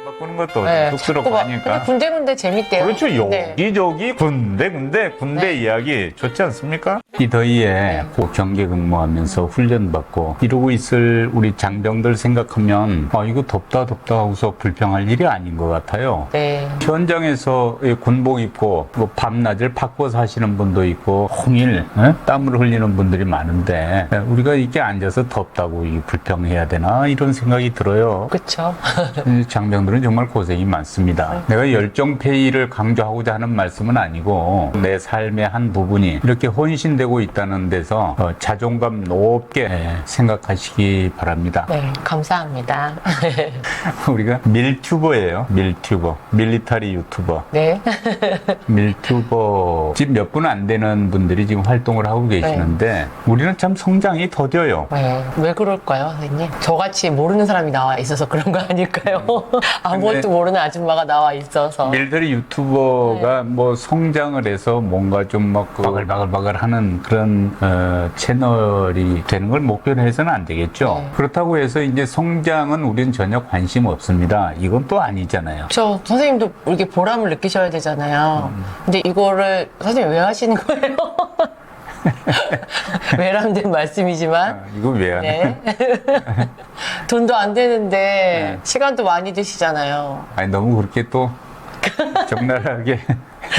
바꾸는 것도 네, 쑥스럽고 근데 하니까. 군데군데 재밌대요. 그렇죠. 네. 여기저기 군데 네. 이야기 좋지 않습니까? 이 더위에 꼭 경계 근무하면서 훈련받고 이러고 있을 우리 장병들 생각하면 이거 덥다 하고서 불평할 일이 아닌 것 같아요. 네. 현장에서 군복 입고 뭐 밤낮을 바꿔서 하시는 분도 있고 홍일 땀을 흘리는 분들이 많은데 우리가 이렇게 앉아서 덥다고 불평해야 되나 이런 생각이 들어요. 그쵸. 장병들은 정말 고생이 많습니다. 내가 열정페이를 강조하고자 하는 말씀은 아니고 내 삶의 한 부분이 이렇게 헌신되고 있다는 데서 자존감 높게 생각하시기 바랍니다. 네, 감사합니다. 우리가 밀튜버예요. 밀튜버. 밀리터리 유튜버. 네. 밀튜버. 지금 몇 분 안 되는 분들이 지금 활동을 하고 계시는데 우리는 참 성장이 더뎌요. 네. 왜 그럴까요, 선생님? 저같이 모르는 사람이 나와 있어서 그런 거 아닐까요? 아무것도 모르는 아줌마가 나와 있어서. 밀리터리 유튜버가 뭐 성장을 해서 뭔가 좀 막 바글바글 하는 그런 채널이 되는 걸 목표로 해서는 안 되겠죠. 네. 그렇다고 해서 이제 성장은 우리는 전혀 관심 없습니다. 이건 또 아니잖아요. 저 선생님도 이렇게 보람을 느끼셔야 되잖아요. 근데 이거를 선생님 왜 하시는 거예요? 외람된 말씀이지만. 이거 왜 안 해? 네. 돈도 안 되는데 네. 시간도 많이 드시잖아요. 아니 너무 그렇게 또 적나라하게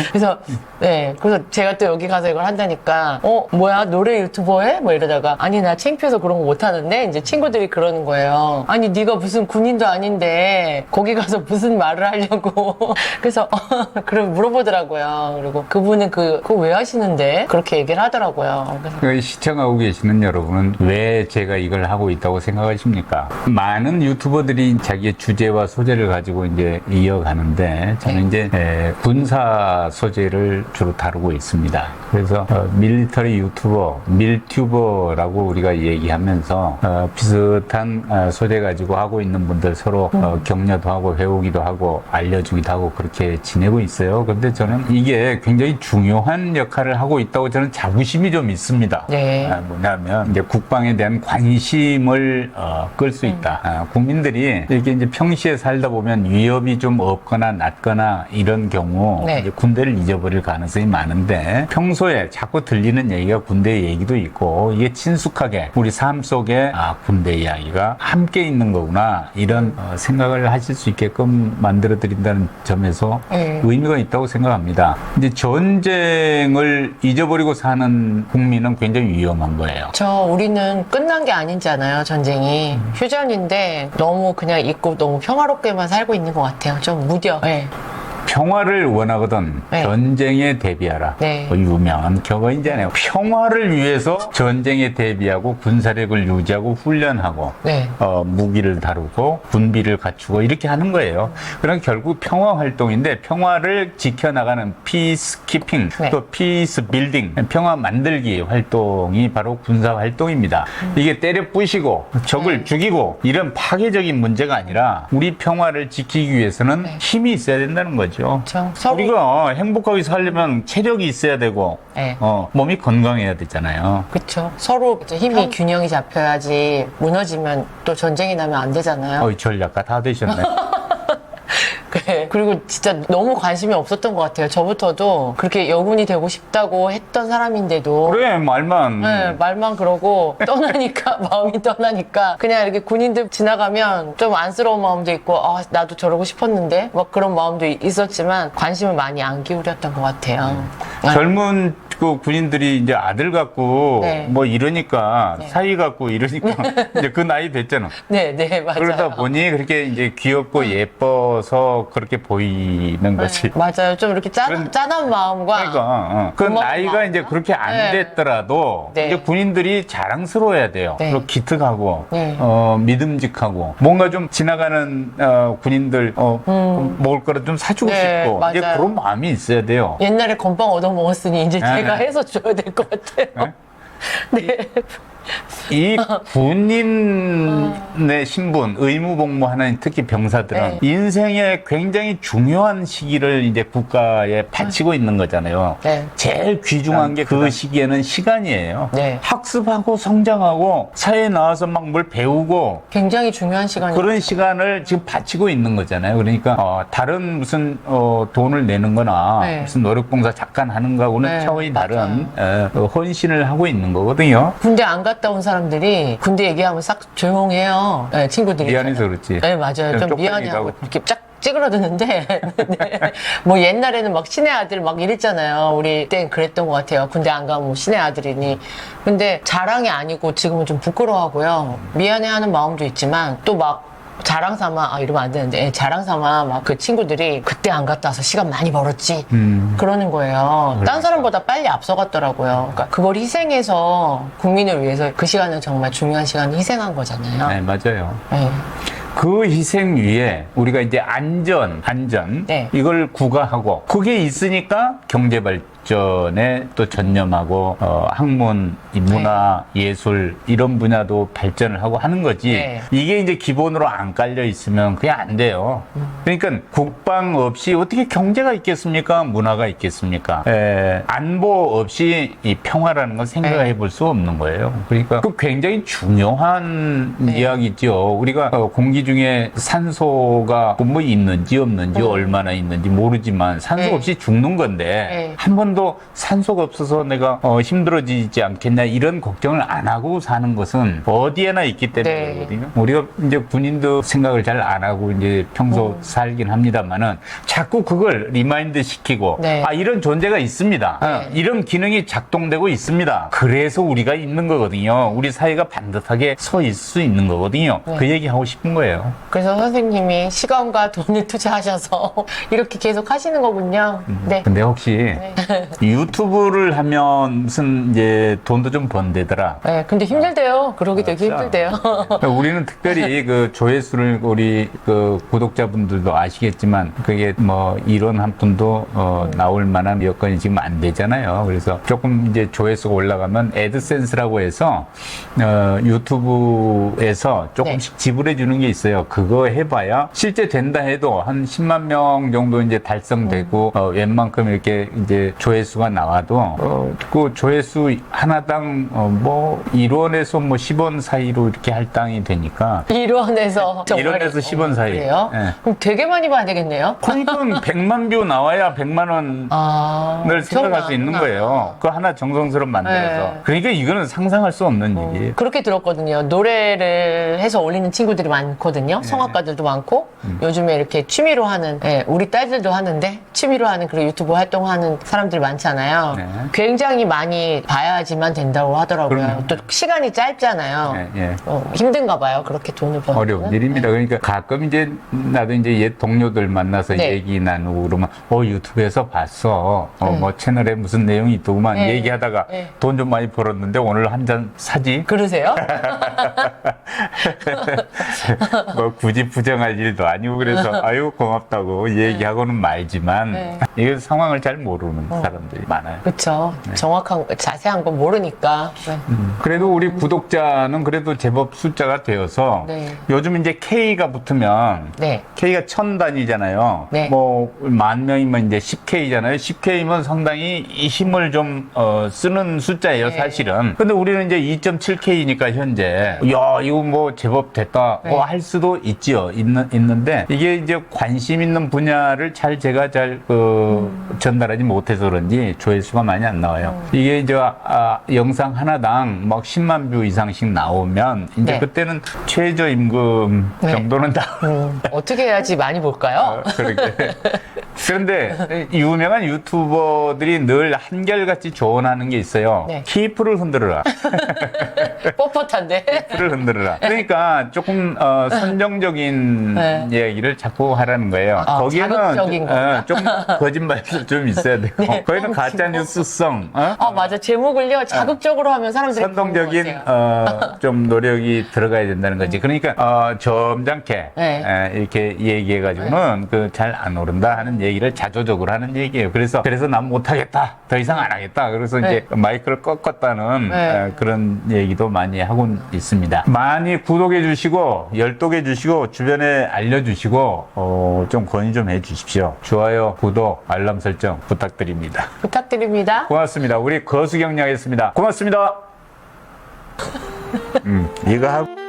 그래서 제가 또 여기 가서 이걸 한다니까 뭐야 노래 유튜버 해? 뭐 이러다가 아니 나 창피해서 그런 거 못하는데 이제 친구들이 그러는 거예요. 아니 네가 무슨 군인도 아닌데 거기 가서 무슨 말을 하려고. 그래서 그럼 물어보더라고요. 그리고 그분은 그거 왜 하시는데 그렇게 얘기를 하더라고요. 그래서 시청하고 계시는 여러분은 왜 제가 이걸 하고 있다고 생각하십니까? 많은 유튜버들이 자기의 주제와 소재를 가지고 이제 이어가는데 저는 이제 군사 소재를 주로 다루고 있습니다. 그래서 밀리터리 유튜버, 밀튜버라고 우리가 얘기하면서 비슷한 소재 가지고 하고 있는 분들 서로 격려도 하고 배우기도 하고 알려주기도 하고 그렇게 지내고 있어요. 그런데 저는 이게 굉장히 중요한 역할을 하고 있다고 저는 자부심이 좀 있습니다. 네. 뭐냐면 이제 국방에 대한 관심을 끌 수 있다. 국민들이 이렇게 이제 평시에 살다 보면 위협이 좀 없거나 낮거나 이런 경우 네. 이제 군대를 잊어버릴 가능성이 많은데 평소에 자꾸 들리는 얘기가 군대 얘기도 있고 이게 친숙하게 우리 삶 속에 군대 이야기가 함께 있는 거구나 이런 생각을 하실 수 있게끔 만들어 드린다는 점에서 의미가 있다고 생각합니다. 이제 전쟁을 잊어버리고 사는 국민은 굉장히 위험한 거예요. 우리는 끝난 게 아니잖아요, 전쟁이. 휴전인데 너무 그냥 있고 너무 평화롭게만 살고 있는 것 같아요. 좀 무뎌. 네. 평화를 원하거든 네. 전쟁에 대비하라. 네. 유명한 격언이잖아요. 평화를 위해서 전쟁에 대비하고 군사력을 유지하고 훈련하고 네. 무기를 다루고 군비를 갖추고 이렇게 하는 거예요. 그럼 결국 평화 활동인데 평화를 지켜나가는 피스 키핑 네. 또 피스 빌딩 평화 만들기 활동이 바로 군사 활동입니다. 이게 때려 부시고 적을 죽이고 이런 파괴적인 문제가 아니라 우리 평화를 지키기 위해서는 힘이 있어야 된다는 거죠. 그렇죠. 우리가 행복하게 살려면 체력이 있어야 되고 네. 몸이 건강해야 되잖아요. 그렇죠. 서로 힘이 균형이 잡혀야지 무너지면 또 전쟁이 나면 안 되잖아요. 전략가 다 되셨네. 네. 그리고 진짜 너무 관심이 없었던 것 같아요. 저부터도 그렇게 여군이 되고 싶다고 했던 사람인데도 그래 말만. 네, 말만 그러고 떠나니까 마음이 떠나니까 그냥 이렇게 군인들 지나가면 좀 안쓰러운 마음도 있고 나도 저러고 싶었는데 막 그런 마음도 있었지만 관심을 많이 안 기울였던 것 같아요. 젊은 그 군인들이 이제 아들 갖고 네. 뭐 이러니까 네. 사위 갖고 이러니까 이제 그 나이 됐잖아. 네, 맞아요. 그러다 보니 그렇게 이제 귀엽고 예뻐서 그렇게 보이는 거지. 맞아요. 좀 이렇게 짠한 마음과 그러니까 그 고마운 나이가 마음과? 이제 그렇게 안 네. 됐더라도 네. 이제 군인들이 자랑스러워야 돼요. 네. 그리고 기특하고 네. 믿음직하고 뭔가 좀 지나가는 군인들 먹을 거를 좀 사주고 네, 싶고 이제 맞아요. 그런 마음이 있어야 돼요. 옛날에 건빵 얻어먹었으니 이제 네. 제가 해서 줘야 될 것 같아요. 네. 이 군인의 신분, 의무복무하는 특히 병사들은 네. 인생의 굉장히 중요한 시기를 이제 국가에 바치고 있는 거잖아요. 네. 제일 귀중한 게 그 시기에는 시간이에요. 네. 학습하고 성장하고 사회에 나와서 막 뭘 배우고 굉장히 중요한 시간이에요. 그런 시간을 지금 바치고 있는 거잖아요. 그러니까 다른 무슨 돈을 내는 거나 네. 무슨 노력봉사 잠깐 하는 거하고는 네, 차원이 다른 헌신을 하고 있는 거거든요. 군대 안 갔다 온 사람들이 군대 얘기하면 싹 조용해요. 네, 친구들이. 미안해서 그렇지. 네, 맞아요. 좀 쪽팔리기도 미안해하고 하고. 이렇게 쫙 찌그러드는데 네. 뭐 옛날에는 막 신의 아들 막 이랬잖아요. 우리 땐 그랬던 것 같아요. 군대 안 가면 뭐 신의 아들이니. 근데 자랑이 아니고 지금은 좀 부끄러워하고요. 미안해하는 마음도 있지만 또 막 자랑 삼아 이러면 안 되는데 자랑 삼아 막 그 친구들이 그때 안 갔다 와서 시간 많이 벌었지 그러는 거예요. 딴 사람보다 빨리 앞서갔더라고요. 그러니까 그걸 희생해서 국민을 위해서 그 시간은 정말 중요한 시간을 희생한 거잖아요. 네, 맞아요. 네. 그 희생 위에 우리가 이제 안전 네. 이걸 구가하고 그게 있으니까 경제 발전에 또 전념하고 학문, 이 문화, 예술 이런 분야도 발전을 하고 하는 거지. 네. 이게 이제 기본으로 안 깔려 있으면 그게 안 돼요. 그러니까 국방 없이 어떻게 경제가 있겠습니까? 문화가 있겠습니까? 안보 없이 이 평화라는 건 생각해 볼 수 없는 거예요. 그러니까 그 굉장히 중요한 이야기죠. 우리가 공기 중에 산소가 뭐 있는지 없는지 얼마나 있는지 모르지만 산소 없이 죽는 건데 한 번도 산소가 없어서 내가 힘들어지지 않겠냐 이런 걱정을 안 하고 사는 것은 어디에나 있기 때문이거든요. 우리가 이제 군인도 생각을 잘 안 하고 이제 평소 살긴 합니다만은 자꾸 그걸 리마인드 시키고 이런 존재가 있습니다. 이런 기능이 작동되고 있습니다. 그래서 우리가 있는 거거든요. 우리 사회가 반듯하게 서 있을 수 있는 거거든요. 그 얘기 하고 싶은 거예요. 그래서 선생님이 시간과 돈을 투자하셔서 이렇게 계속 하시는 거군요. 네. 근데 혹시 유튜브를 하면 무슨 이제 돈도 좀 번대더라. 네, 근데 힘들대요. 그러기 되게 힘들대요. 우리는 특별히 그 조회수를 우리 그 구독자분들도 아시겠지만 그게 뭐 이론 한 푼도 나올 만한 여건이 지금 안 되잖아요. 그래서 조금 이제 조회수가 올라가면 애드센스라고 해서 유튜브에서 조금씩 지불해 주는 게 있어요. 그거 해봐야 실제 된다 해도 한 10만 명 정도 이제 달성되고 웬만큼 이렇게 이제 조회수가 나와도 그 조회수 하나당 뭐 1원에서 뭐 10원 사이로 이렇게 할당이 되니까 1원에서 10원 사이. 그래요? 네. 그럼 되게 많이 봐야 되겠네요. 그러니까 100만 뷰 나와야 100만 원을 생각할 수 있는 거예요. 그거 하나 정성스럽게 만들어서. 네. 그러니까 이거는 상상할 수 없는 일이에요. 그렇게 들었거든요. 노래를 해서 올리는 친구들이 많거든요. 성악가들도 많고 요즘에 이렇게 취미로 하는 우리 딸들도 하는데 취미로 하는 그런 유튜브 활동하는 사람들이 많잖아요. 네. 굉장히 많이 봐야지만 된다고 하더라고요. 그럼요. 또 시간이 짧잖아요. 힘든가 봐요. 그렇게 돈을 버는 어려운 일입니다. 그러니까 가끔 이제 나도 이제 옛 동료들 만나서 얘기 나누고 그러면 유튜브에서 봤어. 뭐 채널에 무슨 내용이 있더구만 얘기하다가 돈 좀 많이 벌었는데 오늘 한 잔 사지? 그러세요? 뭐 굳이 부정할 일도 아니고 그래서 아유 고맙다고 얘기하고는 말지만 이 상황을 잘 모르는 사람들이 많아요. 그렇죠. 정확한 자세한 건 모르니까. 그래도 우리 구독자는 그래도 제법 숫자가 되어서 요즘 이제 K가 붙으면 K가 1000단위잖아요. 뭐 10,000명이면 이제 10K잖아요. 10K면 상당히 이 힘을 좀 쓰는 숫자예요, 사실은. 근데 우리는 이제 2.7K니까 현재 야 이거 뭐 제법 됐다 할 수도 있지요. 있는데 이게 이제 관심 있는 분야를 제가 잘 전달하지 못해서 그런지 조회수가 많이 안 나와요. 이게 이제 영상 하나당 막 10만 뷰 이상씩 나오면 이제 그때는 최저임금 정도는 어떻게 해야지 많이 볼까요? 그러게. 그런데 유명한 유튜버들이 늘 한결같이 조언하는 게 있어요. 키프를 흔들어라. 뻣뻣한데. 키프를 흔들어라. 그러니까 조금 선정적인 얘기를 자꾸 하라는 거예요. 거기에는 자극적인 좀 거짓말도 좀 있어야 되고 거기는 가짜 뉴스성. 맞아. 제목을요 자극적으로 하면 사람들이 선동적인 좀 노력이 들어가야 된다는 거지. 그러니까 점잖게 이렇게 얘기해가지고는 그 잘 안 오른다 하는 얘기. 얘기를 자조적으로 하는 얘기예요. 그래서 난 못하겠다. 더 이상 안 하겠다. 그래서 네. 이제 마이크를 껐다는 네. 그런 얘기도 많이 하고 있습니다. 많이 구독해 주시고 열독해 주시고 주변에 알려주시고 좀 건의 좀 해주십시오. 좋아요, 구독, 알람 설정 부탁드립니다. 부탁드립니다. 고맙습니다. 우리 거수경량했습니다. 고맙습니다. 이거 하고